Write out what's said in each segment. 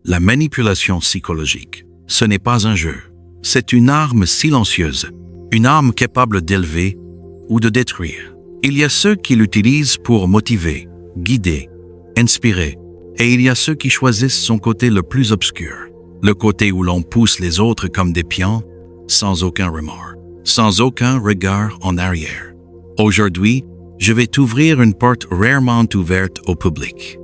La manipulation psychologique, ce n'est pas un jeu. C'est une arme silencieuse, une arme capable d'élever ou de détruire. Il y a ceux qui l'utilisent pour motiver, guider, inspirer, et il y a ceux qui choisissent son côté le plus obscur, le côté où l'on pousse les autres comme des pions, sans aucun remords, sans aucun regard en arrière. Aujourd'hui, je vais t'ouvrir une porte rarement ouverte au public.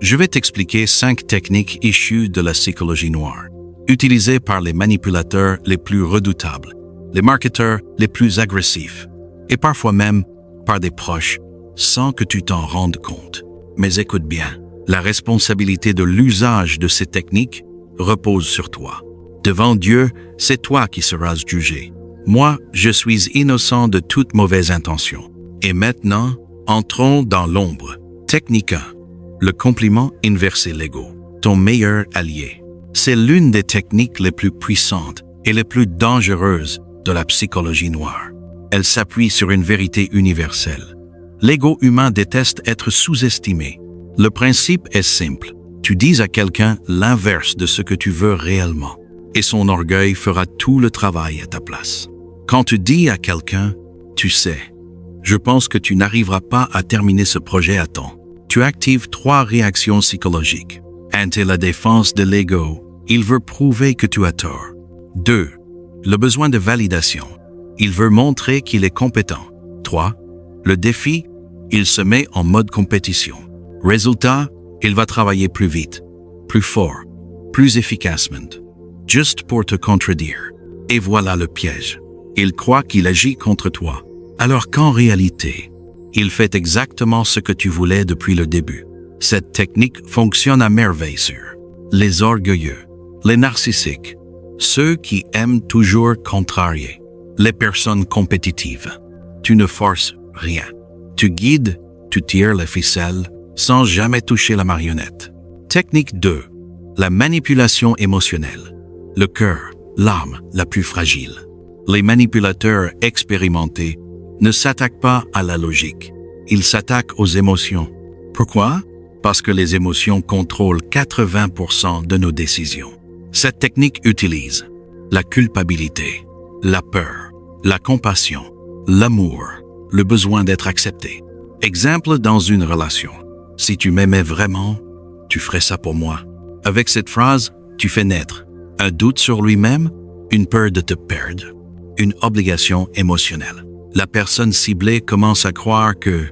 Je vais t'expliquer 5 techniques issues de la psychologie noire, utilisées par les manipulateurs les plus redoutables, les marketeurs les plus agressifs, et parfois même par des proches, sans que tu t'en rendes compte. Mais écoute bien, la responsabilité de l'usage de ces techniques repose sur toi. Devant Dieu, c'est toi qui seras jugé. Moi, je suis innocent de toute mauvaise intention. Et maintenant, entrons dans l'ombre. Technique 1. Le compliment inversé l'ego, ton meilleur allié. C'est l'une des techniques les plus puissantes et les plus dangereuses de la psychologie noire. Elle s'appuie sur une vérité universelle. L'ego humain déteste être sous-estimé. Le principe est simple. Tu dis à quelqu'un l'inverse de ce que tu veux réellement, et son orgueil fera tout le travail à ta place. Quand tu dis à quelqu'un, tu sais, je pense que tu n'arriveras pas à terminer ce projet à temps. Tu actives 3 réactions psychologiques. 1. La défense de l'ego. Il veut prouver que tu as tort. 2. Le besoin de validation. Il veut montrer qu'il est compétent. 3. Le défi. Il se met en mode compétition. Résultat, il va travailler plus vite, plus fort, plus efficacement, juste pour te contredire. Et voilà le piège. Il croit qu'il agit contre toi, alors qu'en réalité, il fait exactement ce que tu voulais depuis le début. Cette technique fonctionne à merveille sur les orgueilleux, les narcissiques, ceux qui aiment toujours contrarier, les personnes compétitives. Tu ne forces rien. Tu guides, tu tires les ficelles, sans jamais toucher la marionnette. Technique 2. La manipulation émotionnelle. Le cœur, l'âme la plus fragile. Les manipulateurs expérimentés ne s'attaquent pas à la logique. Ils s'attaquent aux émotions. Pourquoi? Parce que les émotions contrôlent 80% de nos décisions. Cette technique utilise la culpabilité, la peur, la compassion, l'amour, le besoin d'être accepté. Exemple dans une relation. Si tu m'aimais vraiment, tu ferais ça pour moi. Avec cette phrase, tu fais naître un doute sur lui-même, une peur de te perdre, une obligation émotionnelle. La personne ciblée commence à croire que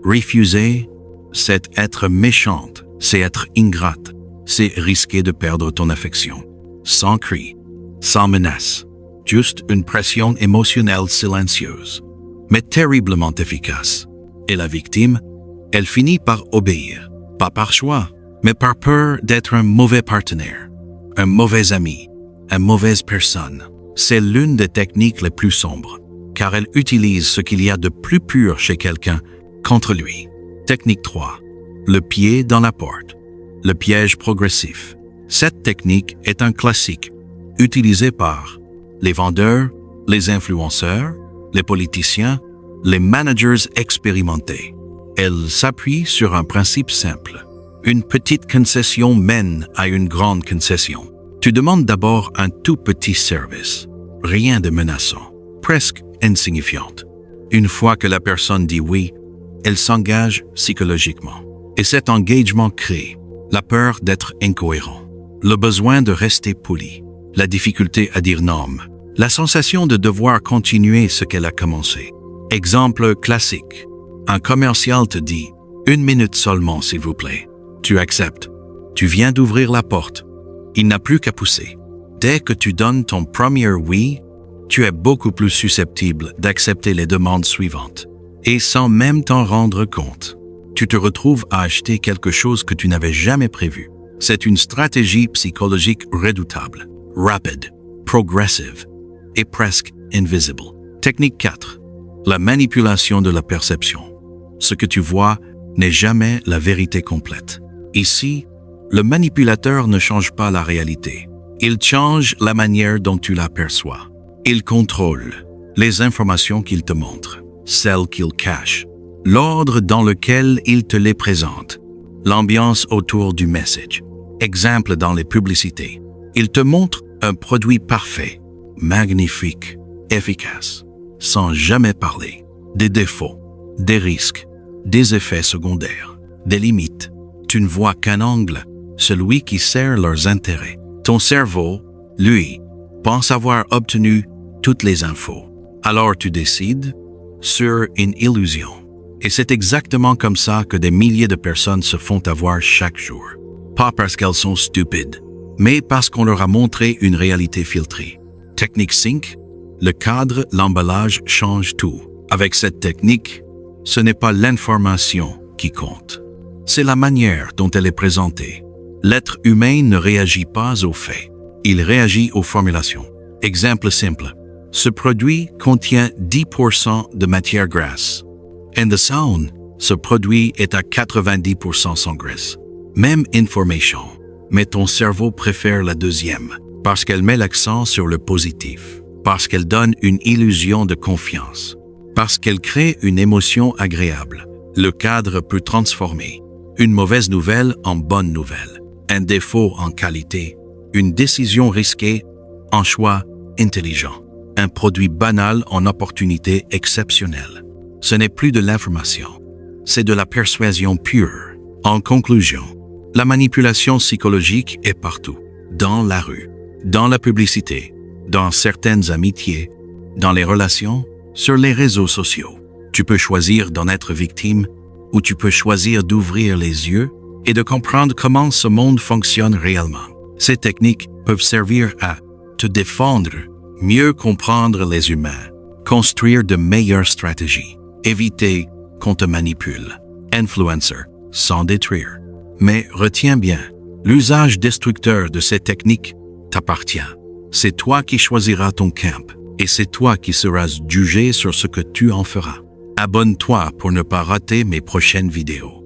refuser, c'est être méchante, c'est être ingrate, c'est risquer de perdre ton affection. Sans cri, sans menace, juste une pression émotionnelle silencieuse, mais terriblement efficace. Et la victime, elle finit par obéir, pas par choix, mais par peur d'être un mauvais partenaire, un mauvais ami, une mauvaise personne. C'est l'une des techniques les plus sombres, car elle utilise ce qu'il y a de plus pur chez quelqu'un contre lui. Technique 3. Le pied dans la porte, le piège progressif. Cette technique est un classique, utilisé par les vendeurs, les influenceurs, les politiciens, les managers expérimentés. Elle s'appuie sur un principe simple. Une petite concession mène à une grande concession. Tu demandes d'abord un tout petit service, rien de menaçant, presque insignifiante. Une fois que la personne dit oui, elle s'engage psychologiquement. Et cet engagement crée la peur d'être incohérent, le besoin de rester poli, la difficulté à dire non, la sensation de devoir continuer ce qu'elle a commencé. Exemple classique. Un commercial te dit « 1 minute seulement, s'il vous plaît ». Tu acceptes. Tu viens d'ouvrir la porte. Il n'a plus qu'à pousser. Dès que tu donnes ton premier oui, tu es beaucoup plus susceptible d'accepter les demandes suivantes. Et sans même t'en rendre compte, tu te retrouves à acheter quelque chose que tu n'avais jamais prévu. C'est une stratégie psychologique redoutable, rapide, progressive et presque invisible. Technique 4. La manipulation de la perception. Ce que tu vois n'est jamais la vérité complète. Ici, le manipulateur ne change pas la réalité. Il change la manière dont tu l'aperçois. Il contrôle les informations qu'il te montre, celles qu'il cache, l'ordre dans lequel il te les présente, l'ambiance autour du message. Exemple dans les publicités. Il te montre un produit parfait, magnifique, efficace, sans jamais parler des défauts, des risques, des effets secondaires, des limites. Tu ne vois qu'un angle, celui qui sert leurs intérêts. Ton cerveau, lui, pense avoir obtenu toutes les infos. Alors tu décides sur une illusion. Et c'est exactement comme ça que des milliers de personnes se font avoir chaque jour. Pas parce qu'elles sont stupides, mais parce qu'on leur a montré une réalité filtrée. Technique 5, le cadre, l'emballage change tout. Avec cette technique, ce n'est pas l'information qui compte. C'est la manière dont elle est présentée. L'être humain ne réagit pas aux faits. Il réagit aux formulations. Exemple simple. Ce produit contient 10% de matière grasse. In the sound, ce produit est à 90% sans graisse. Même information, mais ton cerveau préfère la deuxième, parce qu'elle met l'accent sur le positif, parce qu'elle donne une illusion de confiance, parce qu'elle crée une émotion agréable. Le cadre peut transformer une mauvaise nouvelle en bonne nouvelle, un défaut en qualité, une décision risquée en choix intelligent, un produit banal en opportunité exceptionnelle. Ce n'est plus de l'information, c'est de la persuasion pure. En conclusion, la manipulation psychologique est partout, dans la rue, dans la publicité, dans certaines amitiés, dans les relations, sur les réseaux sociaux. Tu peux choisir d'en être victime ou tu peux choisir d'ouvrir les yeux et de comprendre comment ce monde fonctionne réellement. Ces techniques peuvent servir à te défendre, mieux comprendre les humains, construire de meilleures stratégies, éviter qu'on te manipule, influencer, sans détruire. Mais retiens bien, l'usage destructeur de ces techniques t'appartient. C'est toi qui choisiras ton camp et c'est toi qui seras jugé sur ce que tu en feras. Abonne-toi pour ne pas rater mes prochaines vidéos.